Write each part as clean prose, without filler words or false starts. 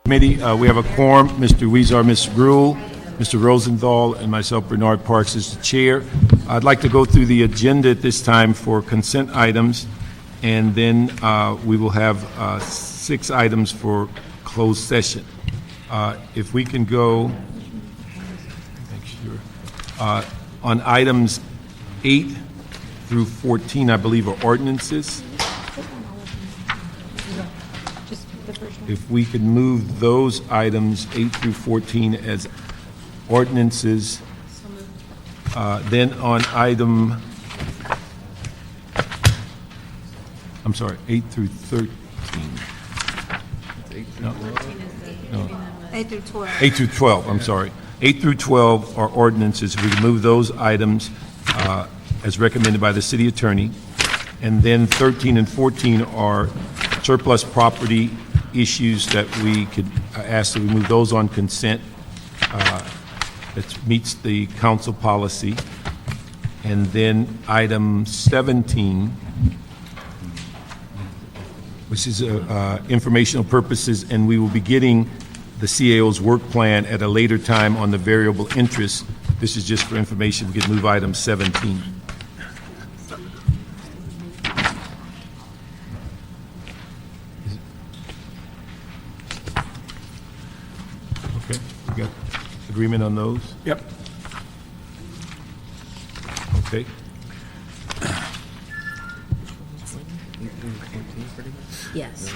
Committee, we have a quorum, Mr. Weezer, Mr. Gruhl, Mr. Rosenthal, and myself, Bernard Parks, as the chair. I'd like to go through the agenda at this time for consent items, and then we will have 6 items for closed session. If we can go, make sure, on items 8 through 14, I believe, are ordinances. If we could move those items 8 through 14 as ordinances, then on item, I'm sorry, 8 through 13. No. 8 through 12. 8 through 12, I'm sorry. 8 through 12 are ordinances. We can move those items as recommended by the city attorney. And then 13 and 14 are surplus property issues that we could ask that we move those on consent. That meets the council policy. And then item 17, which is informational purposes, and we will be getting the CAO's work plan at a later time on the variable interest. This is just for information. We could move item 17. Okay, we got agreement on those? Yep. Okay. Yes.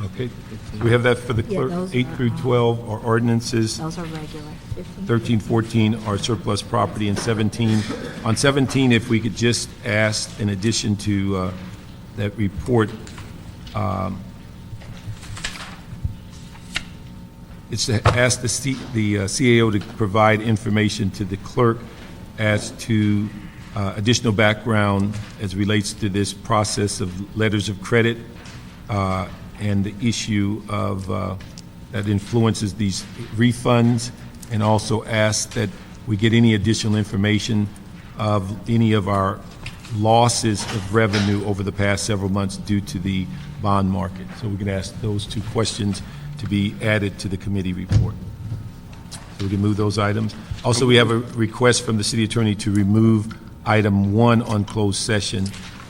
Okay. So we have that for the Yeah, clerk. those 8 are, through 12 are ordinances. Those are regular. 15. 13, 14 are surplus property, and 17. On 17, if we could just ask, in addition to that report, it's to ask the CAO to provide information to the clerk as to additional background as relates to this process of letters of credit and the issue of that influences these refunds, and also ask that we get any additional information of any of our losses of revenue over the past several months due to the bond market. So we can ask those 2 questions to be added to the committee report. So we can move those items. Also, we have a request from the city attorney to remove item 1 on closed session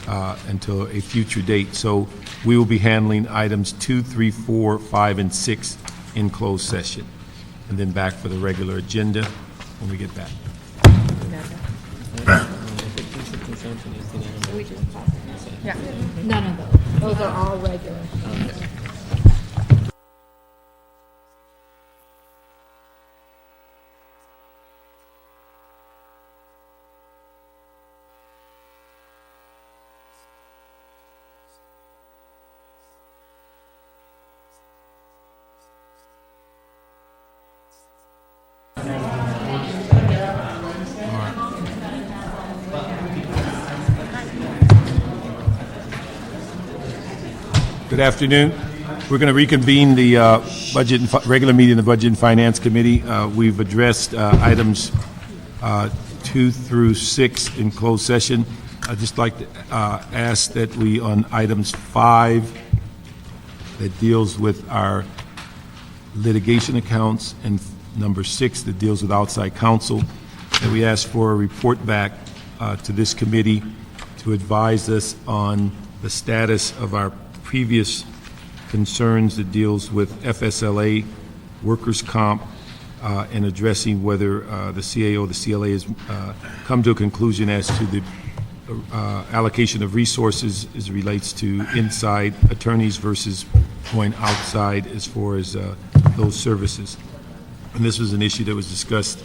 until a future date. So we will be handling items 2, 3, 4, 5, and 6 in closed session, and then back for the regular agenda when we get back. None of those. Those are all regular. Good afternoon. We're going to reconvene the regular meeting of the Budget and Finance Committee. We've addressed items 2 through 6 in closed session. I'd just like to ask that we, on items 5, that deals with our litigation accounts, and number 6, that deals with outside counsel, that we ask for a report back to this committee to advise us on the status of our previous concerns that deals with FSLA, workers' comp, and addressing whether the CAO, the CLA has come to a conclusion as to the allocation of resources as it relates to inside attorneys versus going outside as far as those services. And this was an issue that was discussed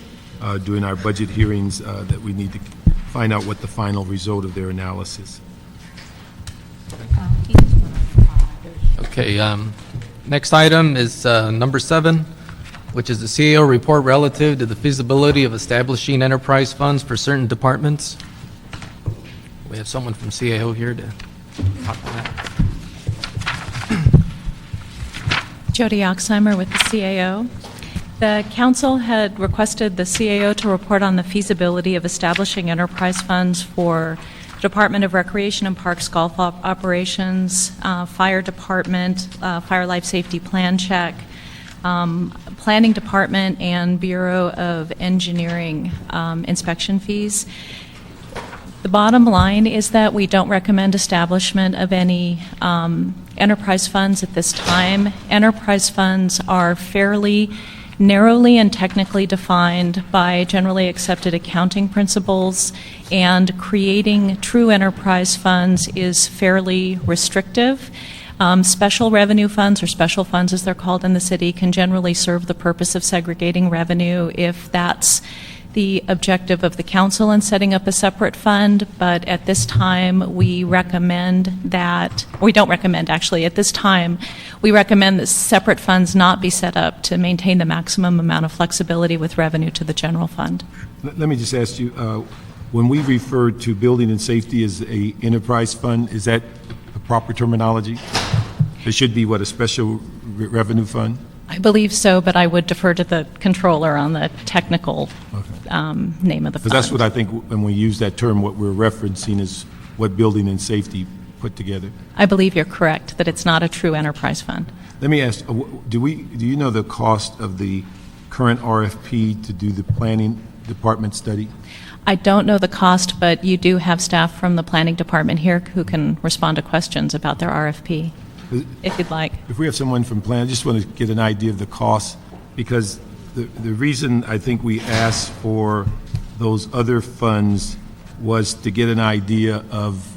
during our budget hearings that we need to find out what the final result of their analysis. Okay, next item is number 7, which is the CAO report relative to the feasibility of establishing enterprise funds for certain departments. We have someone from CAO here to talk to that. Jody Oxheimer with the CAO. The council had requested the CAO to report on the feasibility of establishing enterprise funds for Department of Recreation and Parks golf operations, Fire Department, Fire Life Safety Plan Check, Planning Department and Bureau of Engineering inspection fees. The bottom line is that we don't recommend establishment of any enterprise funds at this time. Enterprise funds are fairly narrowly and technically defined by generally accepted accounting principles, and creating true enterprise funds is fairly restrictive. Special revenue funds, or special funds as they're called in the city, can generally serve the purpose of segregating revenue if that's the objective of the council in setting up a separate fund, but at this time we recommend that, we don't recommend actually, at this time we recommend that separate funds not be set up to maintain the maximum amount of flexibility with revenue to the general fund. Let me just ask you, when we refer to building and safety as a enterprise fund, is that the proper terminology? It should be what, a special revenue fund? I believe so, but I would defer to the controller on the technical name of the fund. Because that's what I think when we use that term, what we're referencing is what building and safety put together. I believe you're correct, that it's not a true enterprise fund. Let me ask, do you know the cost of the current RFP to do the planning department study? I don't know the cost, but you do have staff from the planning department here who can respond to questions about their RFP, if you'd like. If we have someone from plan, I just want to get an idea of the cost, because the reason I think we asked for those other funds was to get an idea of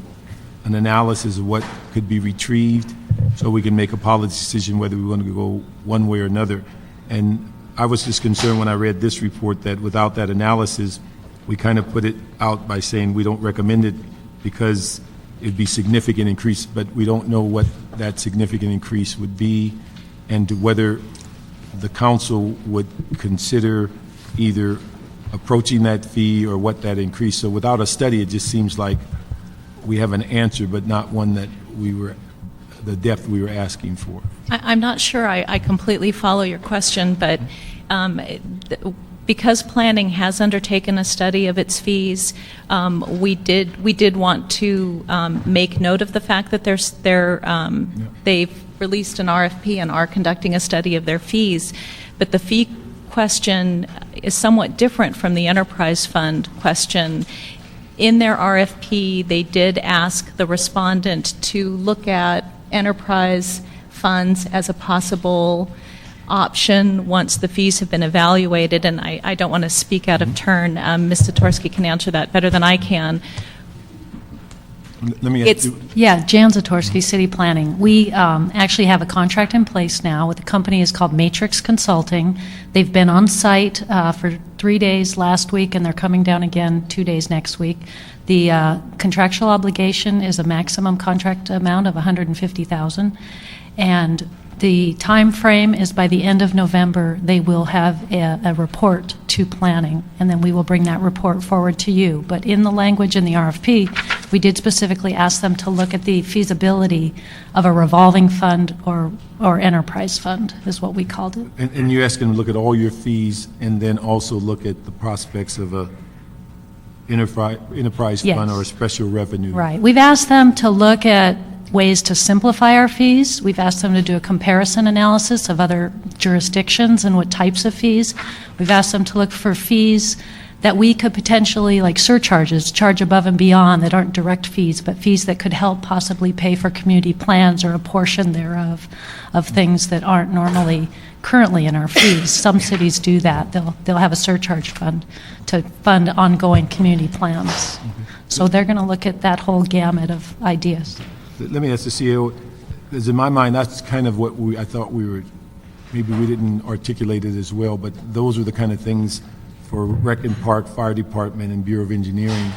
an analysis of what could be retrieved, so we can make a policy decision whether we want to go one way or another. And I was just concerned when I read this report that without that analysis, we kind of put it out by saying we don't recommend it because it'd be significant increase, but we don't know what that significant increase would be, and whether the council would consider either approaching that fee or what that increase. So without a study, it just seems like we have an answer, but not one that we were, the depth we were asking for. I'm not sure I completely follow your question, but because planning has undertaken a study of its fees, we did want to make note of the fact that they've released an RFP and are conducting a study of their fees. But the fee question is somewhat different from the enterprise fund question. In their RFP, they did ask the respondent to look at enterprise funds as a possible option once the fees have been evaluated, and I don't want to speak out of turn. Ms. Zatorsky can answer that better than I can. Let me ask you. Yeah, Jan Zatorsky, City Planning. We actually have a contract in place now with the company is called Matrix Consulting. They've been on site for 3 days last week, and they're coming down again 2 days next week. The contractual obligation is a maximum contract amount of $150,000, and the time frame is by the end of November. They will have a report to planning, and then we will bring that report forward to you. But in the language in the RFP, we did specifically ask them to look at the feasibility of a revolving fund or enterprise fund, is what we called it. And you asked them to look at all your fees and then also look at the prospects of a enterprise Yes. fund or a special revenue. Right. We've asked them to look at ways to simplify our fees. We've asked them to do a comparison analysis of other jurisdictions and what types of fees. We've asked them to look for fees that we could potentially, like surcharges, charge above and beyond that aren't direct fees, but fees that could help possibly pay for community plans or a portion thereof of things that aren't normally currently in our fees. Some cities do that. They'll have a surcharge fund to fund ongoing community plans. So they're going to look at that whole gamut of ideas. Let me ask the CEO, because in my mind, that's kind of what I thought we were, maybe we didn't articulate it as well, but those are the kind of things for Rec and Park, Fire Department, and Bureau of Engineering.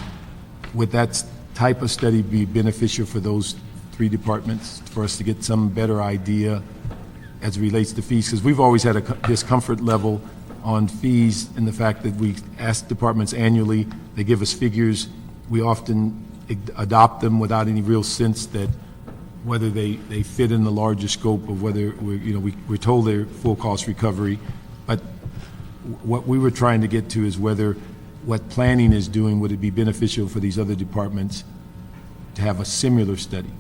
Would that type of study be beneficial for those three departments, for us to get some better idea as it relates to fees? Because we've always had a discomfort level on fees in the fact that we ask departments annually, they give us figures, we often adopt them without any real sense that whether they fit in the larger scope of whether we're told they're full cost recovery. But what we were trying to get to is whether what planning is doing, would it be beneficial for these other departments to have a similar study?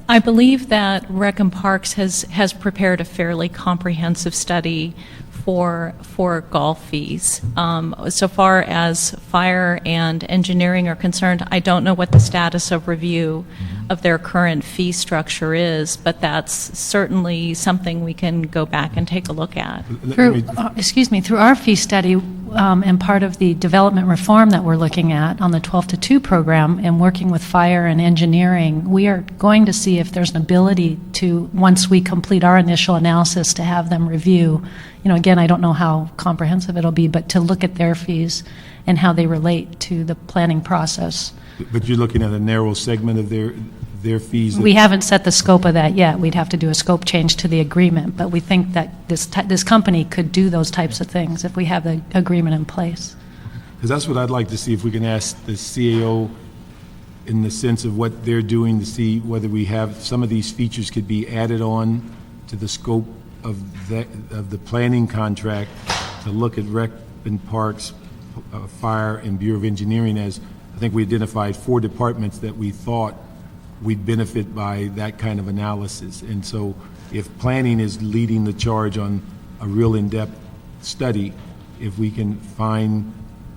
I believe that Rec and Parks has prepared a fairly comprehensive study for golf fees. So far as fire and engineering are concerned, I don't know what the status of review of their current fee structure is, but that's certainly something we can go back and take a look at. Through our fee study, and part of the development reform that we're looking at on the 12 to 2 program and working with fire and engineering, we are going to see if there's an ability to, once we complete our initial analysis, to have them review. Again, I don't know how comprehensive it'll be, but to look at their fees and how they relate to the planning process. But you're looking at a narrow segment of their fees? We haven't set the scope of that yet. We'd have to do a scope change to the agreement, but we think that this company could do those types of things if we have the agreement in place. Because that's what I'd like to see, if we can ask the CAO in the sense of what they're doing, to see whether we have, some of these features could be added on to the scope of the planning contract, to look at Rec and Parks, Fire, and Bureau of Engineering, as I think we identified 4 departments that we thought we'd benefit by that kind of analysis. And so if planning is leading the charge on a real in-depth study, if we can find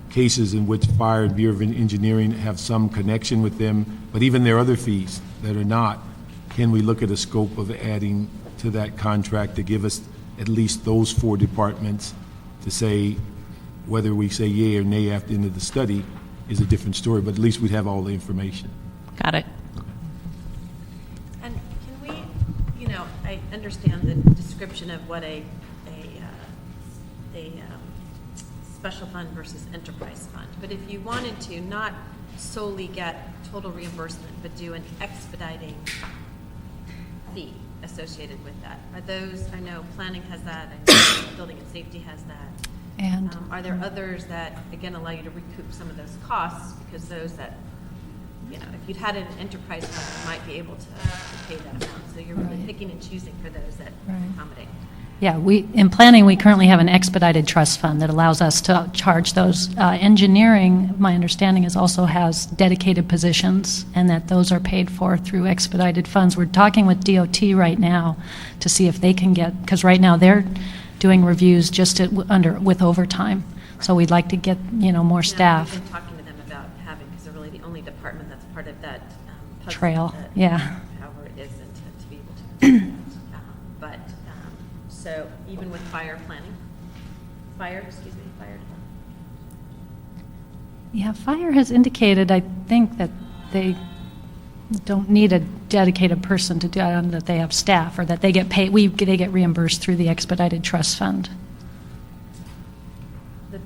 cases in which Fire and Bureau of Engineering have some connection with them, but even their other fees that are not, can we look at a scope of adding to that contract to give us at least those 4 departments, to say whether we say yay or nay after the end of the study is a different story, but at least we'd have all the information. Got it. And can we, I understand the description of what a special fund versus enterprise fund, but if you wanted to not solely get total reimbursement, but do an expediting fee associated with that, are those, I know planning has that, I know building and safety has that. And Are there others that, again, allow you to recoup some of those costs, because those that, if you'd had an enterprise fund, you might be able to pay that amount. So you're really picking and choosing for those that accommodate. yeah, in planning, we currently have an expedited trust fund that allows us to charge those. Engineering, my understanding is, also has dedicated positions, and that those are paid for through expedited funds. We're talking with DOT right now to see if they can get, because right now they're doing reviews just with overtime. So we'd like to get, more staff. We've been talking to them about having, because they're really the only department that's part of that puzzle Trail, that, yeah. However it is, and to be able to do that. So even with fire planning, fire department. Yeah, Fire has indicated, I think, that they don't need a dedicated person to do it, that they have staff, or that they get paid, they get reimbursed through the expedited trust fund. I'm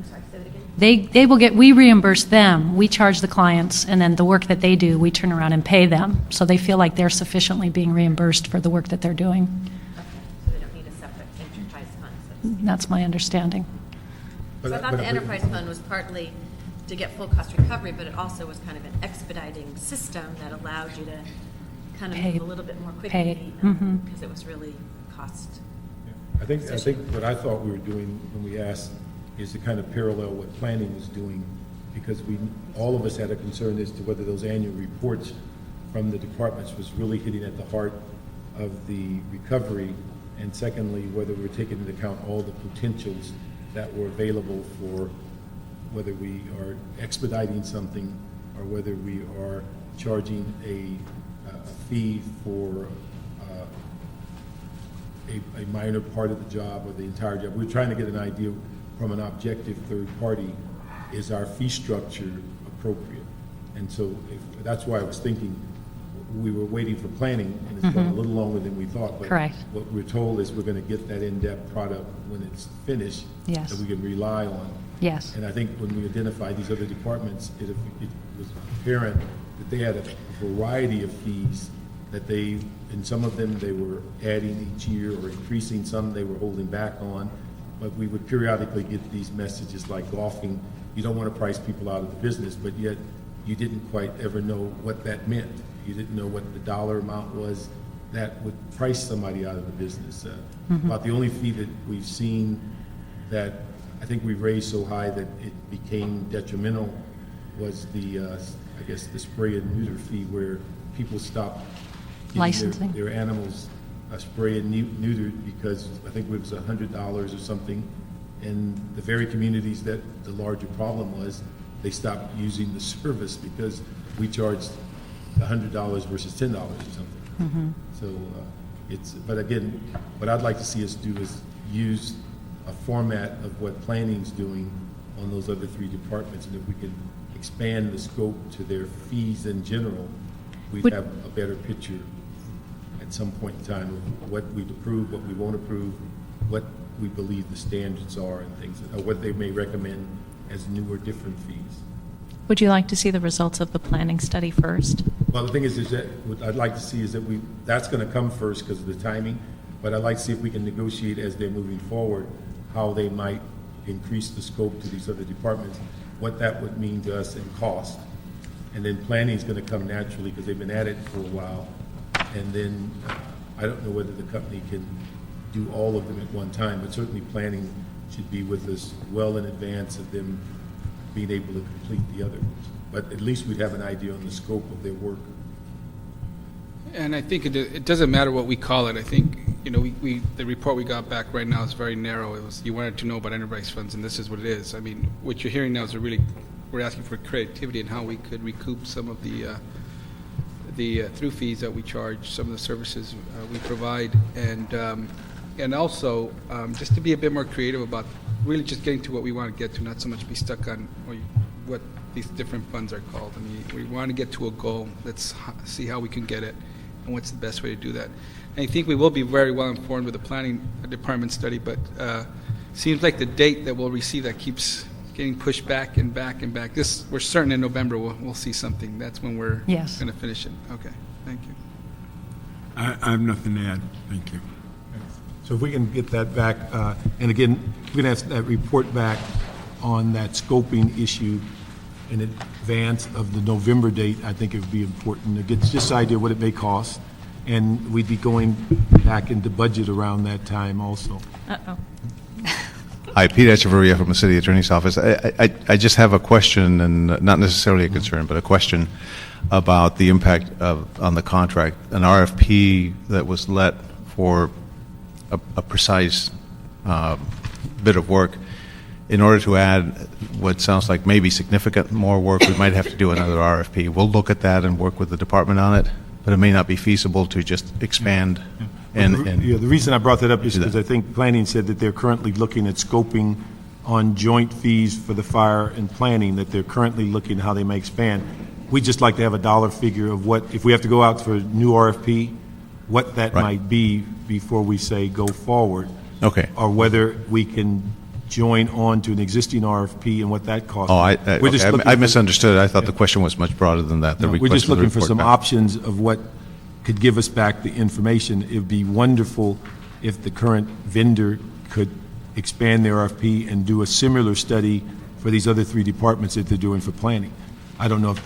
sorry, say that again? They will we reimburse them, we charge the clients, and then the work that they do, we turn around and pay them. So they feel like they're sufficiently being reimbursed for the work that they're doing. Okay, so they don't need a separate enterprise fund, so to speak. That's my understanding. So I thought the enterprise fund was partly to get full cost recovery, but it also was kind of an expediting system that allowed you to kind of move a little bit more quickly, because it was really cost. I think what I thought we were doing when we asked is to kind of parallel what planning was doing, because all of us had a concern as to whether those annual reports from the departments was really hitting at the heart of the recovery, and secondly, whether we're taking into account all the potentials that were available for whether we are expediting something or whether we are charging a fee for a minor part of the job or the entire job. We're trying to get an idea from an objective third party, is our fee structure appropriate? And so that's why I was thinking, we were waiting for planning, and it's gone a little longer than we thought. But Correct. what we're told is we're going to get that in-depth product when it's finished, Yes. that we can rely on. Yes. And I think when we identified these other departments, it was apparent that they had a variety of fees that in some of them they were adding each year or increasing, some they were holding back on. But we would periodically get these messages like golfing, you don't want to price people out of the business, but yet you didn't quite ever know what that meant. You didn't know what the dollar amount was that would price somebody out of the business. About the only fee that we've seen that I think we raised so high that it became detrimental was the, I guess, the spray and neuter fee, where people stopped getting Licensing. their animals spray and neutered because I think it was $100 or something. And the very communities that the larger problem was, they stopped using the service because we charged $100 versus $10 or something. So but again, what I'd like to see us do is use a format of what planning's doing on those other three departments, and if we can expand the scope to their fees in general, we'd Would- have a better picture at some point in time of what we'd approve, what we won't approve, what we believe the standards are and things, or what they may recommend as new or different fees. Would you like to see the results of the planning study first? Well, the thing is that what I'd like to see is that that's going to come first because of the timing, but I'd like to see if we can negotiate as they're moving forward, how they might increase the scope to these other departments, what that would mean to us in cost. And then planning is going to come naturally because they've been at it for a while. And then I don't know whether the company can do all of them at one time, but certainly planning should be with us well in advance of them being able to complete the other ones. But at least we'd have an idea on the scope of their work. And I think it doesn't matter what we call it. I think, the report we got back right now is very narrow. It was, you wanted to know about enterprise funds, and this is what it is. I mean, what you're hearing now is we're asking for creativity and how we could recoup some of the through fees that we charge, some of the services we provide, and also just to be a bit more creative about really just getting to what we want to get to, not so much be stuck on what these different funds are called. I mean, we want to get to a goal. Let's see how we can get it and what's the best way to do that. And I think we will be very well informed with the planning department study, but seems like the date that we'll receive that keeps getting pushed back and back and back. We're certain in November we'll see something. That's when we're Yes. going to finish it. Okay, thank you. I have nothing to add. Thank you. So if we can get that back, and again, we're going to have that report back on that scoping issue in advance of the November date, I think it would be important to get just an idea what it may cost, and we'd be going back into budget around that time also. Uh-oh. Hi, Pete Echeverria from the City Attorney's Office. I just have a question, and not necessarily a concern, but a question about the impact on the contract. An RFP that was let for a precise bit of work. In order to add what sounds like maybe significant more work, we might have to do another RFP. We'll look at that and work with the department on it, but it may not be feasible to just expand and Yeah, the reason I brought that up is do that. because I think planning said that they're currently looking at scoping on joint fees for the fire and planning, that they're currently looking how they may expand. We'd just like to have a dollar figure of what, if we have to go out for a new RFP, what that Right. might be before we say go forward. Okay. Or whether we can join on to an existing RFP and what that costs. Oh, We're just okay. looking I for- misunderstood. I thought the question was much broader than that. The We're request just for the looking for report some back. options of what could give us back the information. It would be wonderful if the current vendor could expand their RFP and do a similar study for these other three departments that they're doing for planning. I don't know if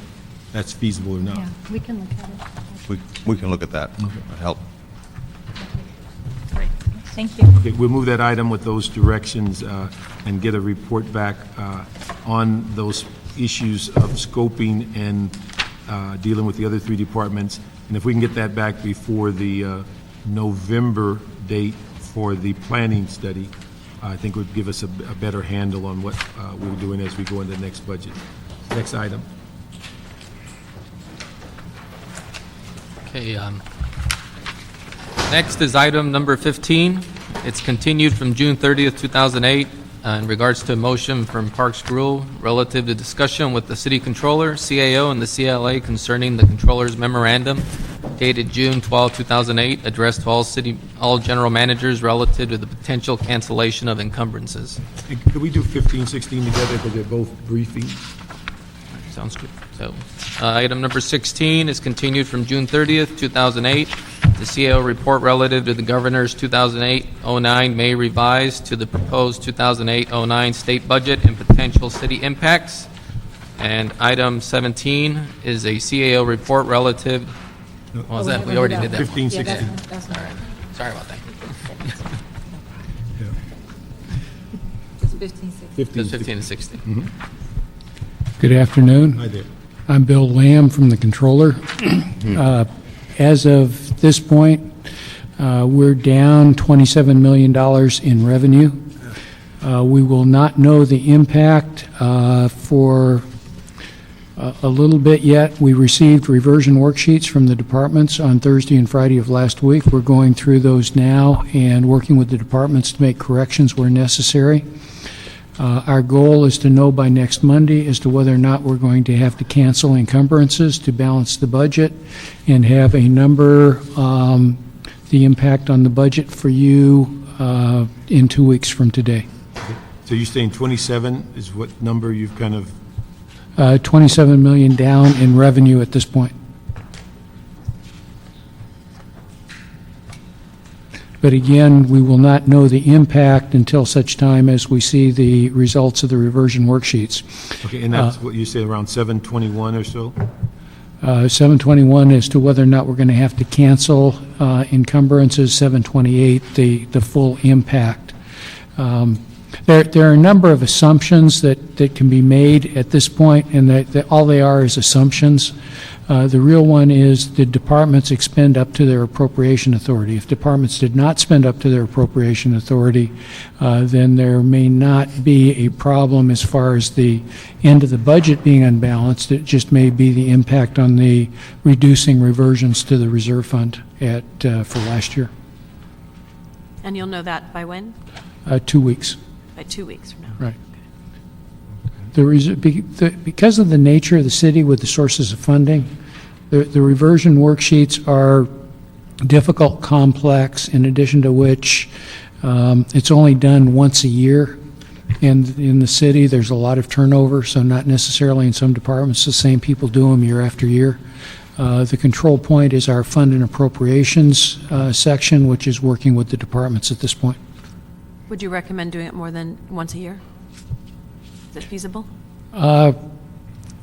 that's feasible or not. Yeah, we can look at it. We can look at that. That'll help. Great. Thank you. Okay, we'll move that item with those directions and get a report back on those issues of scoping and dealing with the other three departments. And if we can get that back before the November date for the planning study, I think would give us a better handle on what we're doing as we go into the next budget. Next item. Okay, next is item number 15. It's continued from June 30th, 2008, in regards to a motion from Parks Gruel relative to discussion with the city controller, CAO, and the CLA concerning the controller's memorandum dated June 12, 2008, addressed to all general managers relative to the potential cancellation of encumbrances. Hey, could we do 15, 16 together because they're both briefings? Sounds good. So, item number 16 is continued from June 30th, 2008. The CAO report relative to the governor's 2008-09 May revised to the proposed 2008-09 state budget and potential city impacts. And item 17 is a CAO report relative. What was that? We already did that. 15, Yeah, 16. that's not right. Sorry about that. It's 15, 16. 15, Just 15 and 16. Good afternoon. Hi there. I'm Bill Lamb from the Controller. As of this point, we're down $27 million in revenue. We will not know the impact for a little bit yet. We received reversion worksheets from the departments on Thursday and Friday of last week. We're going through those now and working with the departments to make corrections where necessary. Our goal is to know by next Monday as to whether or not we're going to have to cancel encumbrances to balance the budget and have a number, the impact on the budget for you in 2 weeks from today. So you're saying 27 is what number you've kind of, 27 million down in revenue at this point. But again, we will not know the impact until such time as we see the results of the reversion worksheets. okay, and that's what you say, around 721 or so? 721 as to whether or not we're going to have to cancel encumbrances, 728, the full impact. There are a number of assumptions that can be made at this point, and that all they are is assumptions. The real one is, did departments expend up to their appropriation authority? If departments did not spend up to their appropriation authority, then there may not be a problem as far as the end of the budget being unbalanced. It just may be the impact on the reducing reversions to the reserve fund for last year. And you'll know that by when? 2 weeks. By 2 weeks from now? Right. Because of the nature of the city with the sources of funding, the reversion worksheets are difficult, complex, in addition to which it's only done once a year. And in the city, there's a lot of turnover, so not necessarily in some departments the same people do them year after year. The control point is our fund and appropriations section, which is working with the departments at this point. Would you recommend doing it more than once a year? Is it feasible?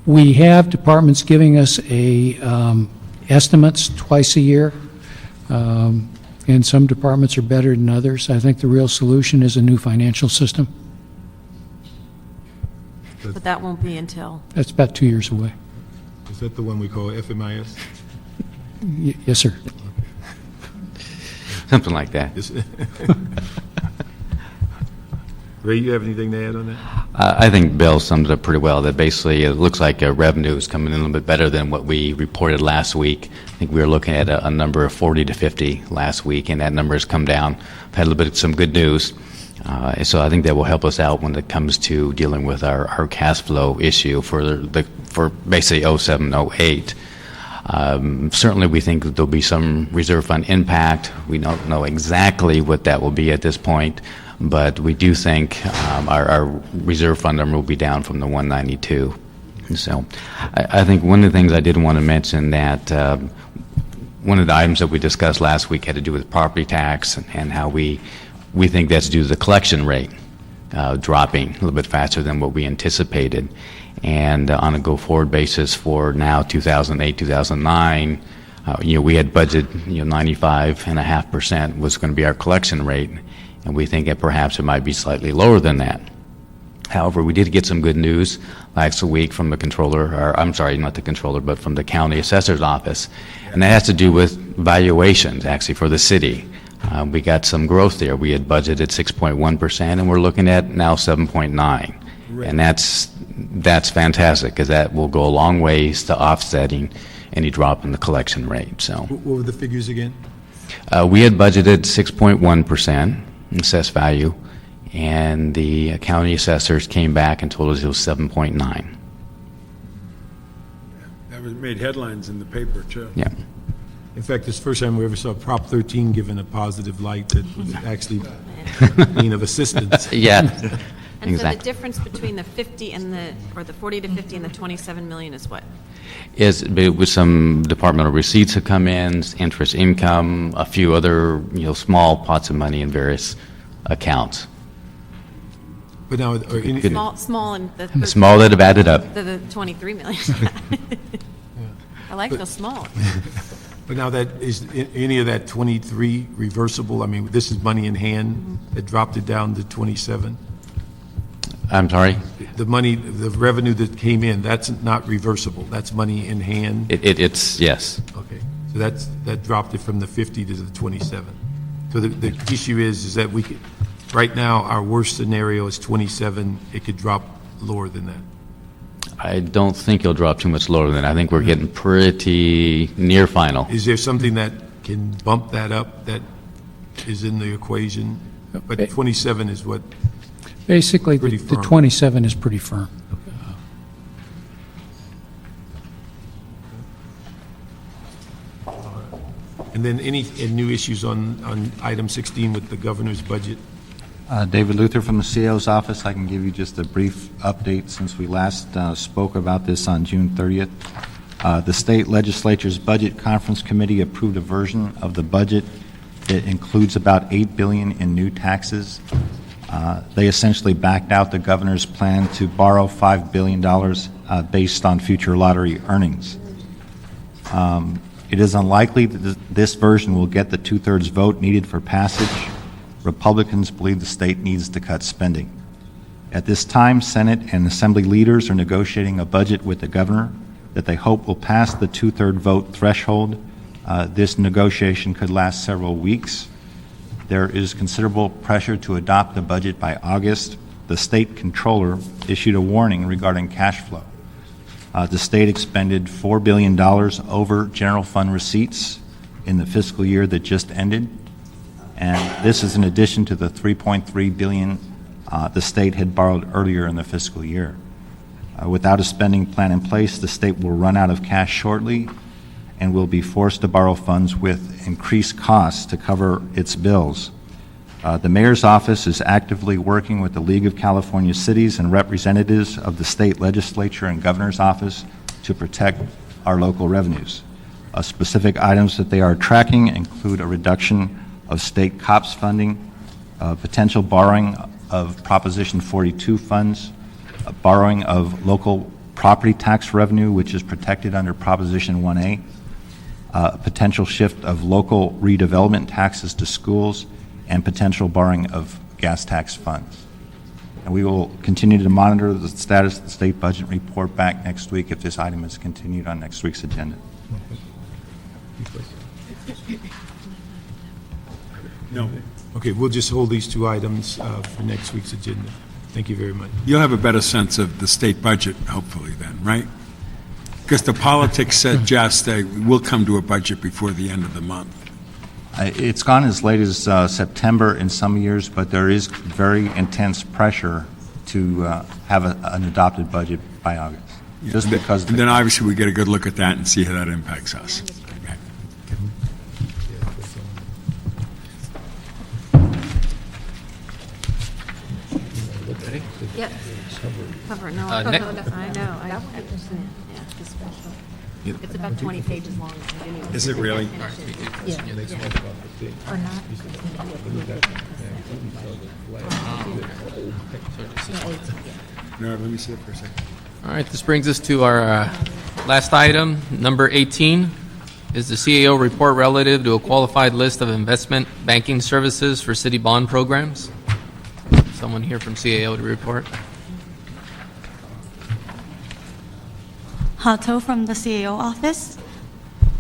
We have departments giving us estimates twice a year, and some departments are better than others. I think the real solution is a new financial system. But that won't be until, That's about 2 years away. Is that the one we call FMIS? Yes, sir. Something like that. Yes. Ray, you have anything to add on that? I think Bill summed it up pretty well, that basically it looks like revenue is coming in a little bit better than what we reported last week. I think we were looking at a number of 40 to 50 last week, and that number has come down. We've had a little bit of some good news. So I think that will help us out when it comes to dealing with our cash flow issue for basically 07, 08. Certainly, we think that there'll be some reserve fund impact. We don't know exactly what that will be at this point, but we do think our reserve fund number will be down from the 192. So I think one of the things I did want to mention that one of the items that we discussed last week had to do with property tax and how we think that's due to the collection rate dropping a little bit faster than what we anticipated. And on a go-forward basis for now 2008, 2009, we had budgeted 95.5% was going to be our collection rate, and we think that perhaps it might be slightly lower than that. However, we did get some good news last week from the controller, or I'm sorry, not the controller, but from the county assessor's office, and that has to do with valuations, actually, for the city. We got some growth there. We had budgeted 6.1%, and we're looking at now 7.9%. And that's fantastic, because that will go a long ways to offsetting any drop in the collection rate. So, What were the figures again? we had budgeted 6.1% assessed value, and the county assessors came back and told us it was 7.9. That made headlines in the paper, too. Yeah. In fact, it's the first time we ever saw Prop 13 given a positive light that was actually being of assistance. Yeah. and Exactly. so the difference between the 50 and the 40 to 50 and the 27 million is what? With some departmental receipts have come in, interest income, a few other small pots of money in various accounts. But now, Small and the Small that have added up. the 23 million. I like those small. but now that is any of that 23 reversible? I mean, this is money in hand that dropped it down to 27. I'm sorry? the money, the revenue that came in, that's not reversible. That's money in hand? It's, yes. Okay, so that dropped it from the 50 to the 27. So the issue is that we could, right now, our worst scenario is 27. It could drop lower than that. I don't think it'll drop too much lower than that. I think we're getting pretty near final. Is there something that can bump that up that is in the equation? But 27 is what, Basically, Pretty the firm. 27 is pretty firm. and then any new issues on item 16 with the governor's budget? David Luther from the CEO's office. I can give you just a brief update since we last spoke about this on June 30th. The state legislature's budget conference committee approved a version of the budget that includes about $8 billion in new taxes. They essentially backed out the governor's plan to borrow $5 billion based on future lottery earnings. It is unlikely that this version will get the two-thirds vote needed for passage. Republicans believe the state needs to cut spending. At this time, Senate and Assembly leaders are negotiating a budget with the governor that they hope will pass the two-third vote threshold. This negotiation could last several weeks. There is considerable pressure to adopt the budget by August. The state controller issued a warning regarding cash flow. The state expended $4 billion over general fund receipts in the fiscal year that just ended. And this is in addition to the $3.3 billion the state had borrowed earlier in the fiscal year. Without a spending plan in place, the state will run out of cash shortly and will be forced to borrow funds with increased costs to cover its bills. The mayor's office is actively working with the League of California Cities and representatives of the state legislature and governor's office to protect our local revenues. Specific items that they are tracking include a reduction of state COPS funding, potential borrowing of Proposition 42 funds, borrowing of local property tax revenue, which is protected under Proposition 1A, a potential shift of local redevelopment taxes to schools, and potential borrowing of gas tax funds. And we will continue to monitor the status of the state budget and report back next week if this item is continued on next week's agenda. No. Okay, we'll just hold these two items for next week's agenda. Thank you very much. You'll have a better sense of the state budget, hopefully, then, right? Because the politics suggest that we'll come to a budget before the end of the month. It's gone as late as September in some years, but there is very intense pressure to have an adopted budget by August. Just because. And then obviously we get a good look at that and see how that impacts us. Okay. Yep. Cover, no, Uh, no, ne- no, I know, I understand, yeah, the special. It's about 20 pages long. I didn't even- Is it really? Yeah. Or not. No, let me see it for a second. All right, this brings us to our last item, number 18, is the CAO report relative to a qualified list of investment banking services for city bond programs. Someone here from CAO to report. Hato from the CAO office.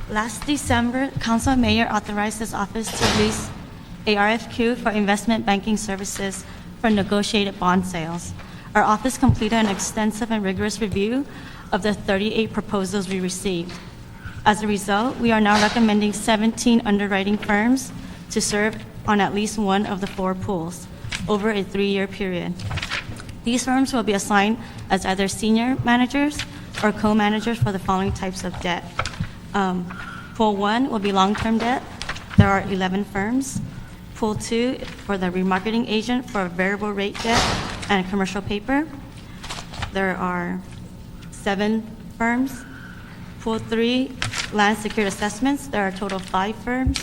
Last December, Council and Mayor authorized this office to release a RFQ for investment banking services for negotiated bond sales. Our office completed an extensive and rigorous review of the 38 proposals we received. As a result, we are now recommending 17 underwriting firms to serve on at least one of the 4 pools over a 3-year period. These firms will be assigned as either senior managers or co-managers for the following types of debt. Pool 1 will be long-term debt. There are 11 firms. Pool 2 for the remarketing agent for variable rate debt and commercial paper. There are 7 firms. Pool 3, land secured assessments. There are a total of 5 firms.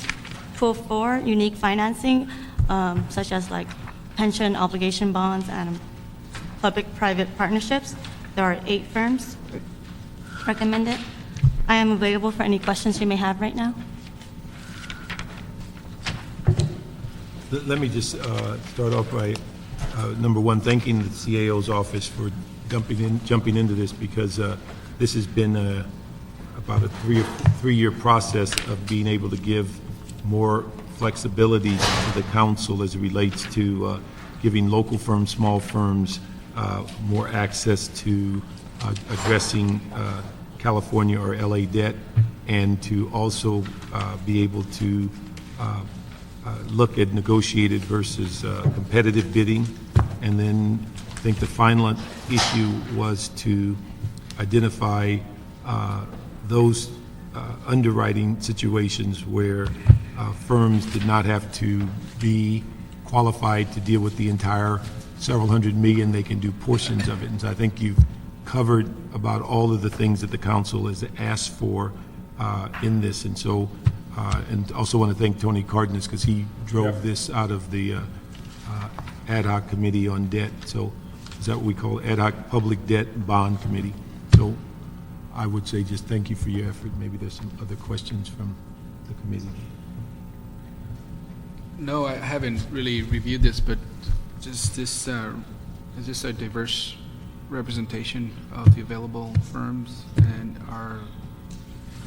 Pool 4, unique financing, such as like pension obligation bonds and public-private partnerships. There are 8 firms recommended. I am available for any questions you may have right now. Let me just start off by, number one, thanking the CAO's office for jumping into this because this has been about a three-year process of being able to give more flexibility to the council as it relates to giving local firms, small firms, more access to addressing California or LA debt, and to also be able to look at negotiated versus competitive bidding. And then I think the final issue was to identify those underwriting situations where firms did not have to be qualified to deal with the entire several hundred million. They can do portions of it. And so I think you've covered about all of the things that the council has asked for in this. And so, and also want to thank Tony Cardenas because he drove this out of the ad hoc committee on debt. So is that what we call ad hoc public debt bond committee? So I would say just thank you for your effort. Maybe there's some other questions from the committee. No, I haven't really reviewed this, but just this, is this a diverse representation of the available firms, and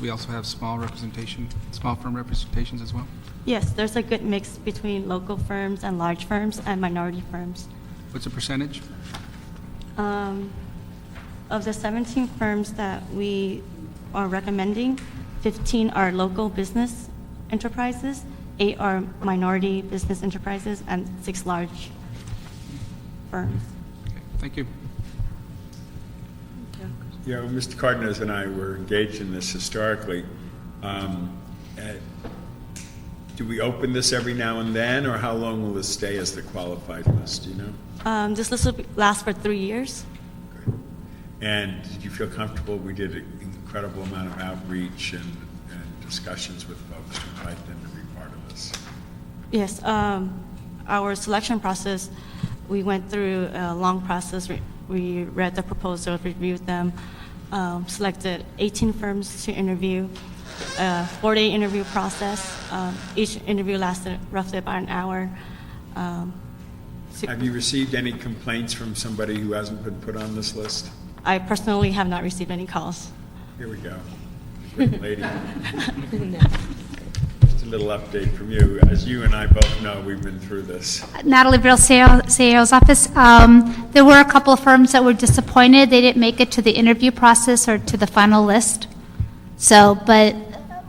we also have small firm representations as well? Yes, there's a good mix between local firms and large firms and minority firms. What's the percentage? Of the 17 firms that we are recommending, 15 are local business enterprises, 8 are minority business enterprises, and 6 large firms. Okay, thank you. You know, Mr. Cardenas and I were engaged in this historically. Do we open this every now and then, or how long will this stay as the qualified list, do you know? This list will last for 3 years. And did you feel comfortable? We did an incredible amount of outreach and discussions with folks to invite them to be part of this. Yes, our selection process, we went through a long process. We read the proposals, reviewed them, selected 18 firms to interview, a 4-day interview process. Each interview lasted roughly about an hour. Have you received any complaints from somebody who hasn't been put on this list? I personally have not received any calls. Here we go. Great lady. Just a little update from you. As you and I both know, we've been through this. Natalie Brill, CAO's office. There were a couple of firms that were disappointed. They didn't make it to the interview process or to the final list. So, but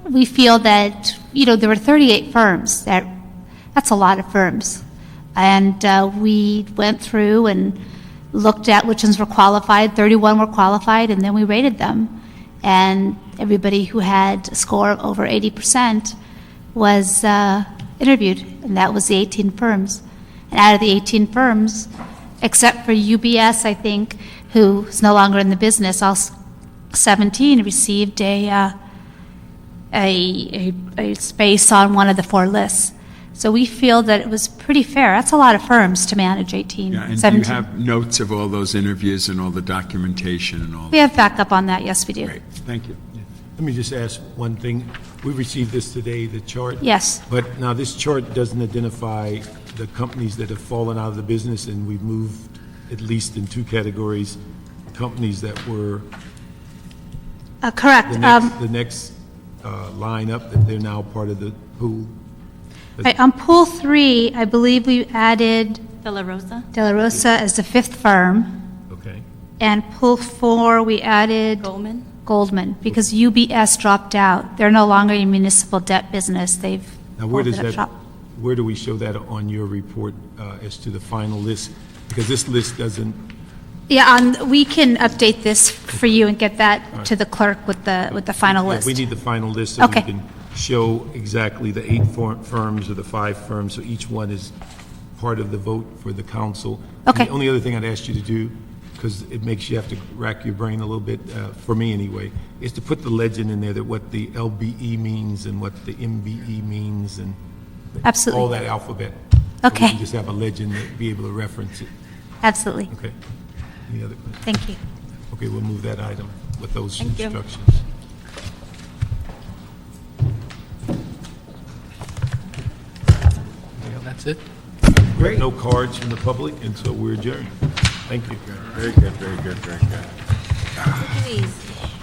we feel that, there were 38 firms. That's a lot of firms. And we went through and looked at which ones were qualified. 31 were qualified, and then we rated them. And everybody who had a score of over 80% was interviewed, and that was the 18 firms. And out of the 18 firms, except for UBS, I think, who's no longer in the business, all 17 received a space on one of the 4 lists. So we feel that it was pretty fair. That's a lot of firms to manage 18, Yeah, and 17. do you have notes of all those interviews and all the documentation and all We have backup on that, yes, we do. Great, thank you. Let me just ask one thing. We received this today, the chart. Yes. But now this chart doesn't identify the companies that have fallen out of the business, and we've moved, at least in 2 categories, companies that were Correct. the next line up, that they're now part of the pool. Right, on pool 3, I believe we added De La Rosa, De La Rosa as the 5th firm. Okay. And pool 4, we added Goldman, because UBS dropped out. They're no longer a municipal debt business. They've Now, where does folded up that, shop. where do we show that on your report as to the final list? Because this list doesn't, Yeah, we can update this for you and get that to the clerk with the final yeah, list. we need the final list so we Okay. can show exactly the 8 firms or the 5 firms, so each one is part of the vote for the council. And Okay. the only other thing I'd ask you to do, because it makes you have to rack your brain a little bit, for me anyway, is to put the legend in there that what the LBE means and what the MBE means and Absolutely. all that alphabet. So Okay. we can just have a legend and be able to reference it. Absolutely. Okay. Any other questions? Thank you. Okay, we'll move that item with those Thank you. instructions. Yeah, that's it. Great. No cards from the public, and so we're adjourned. Thank you. Very good, very good, very good. Take it easy.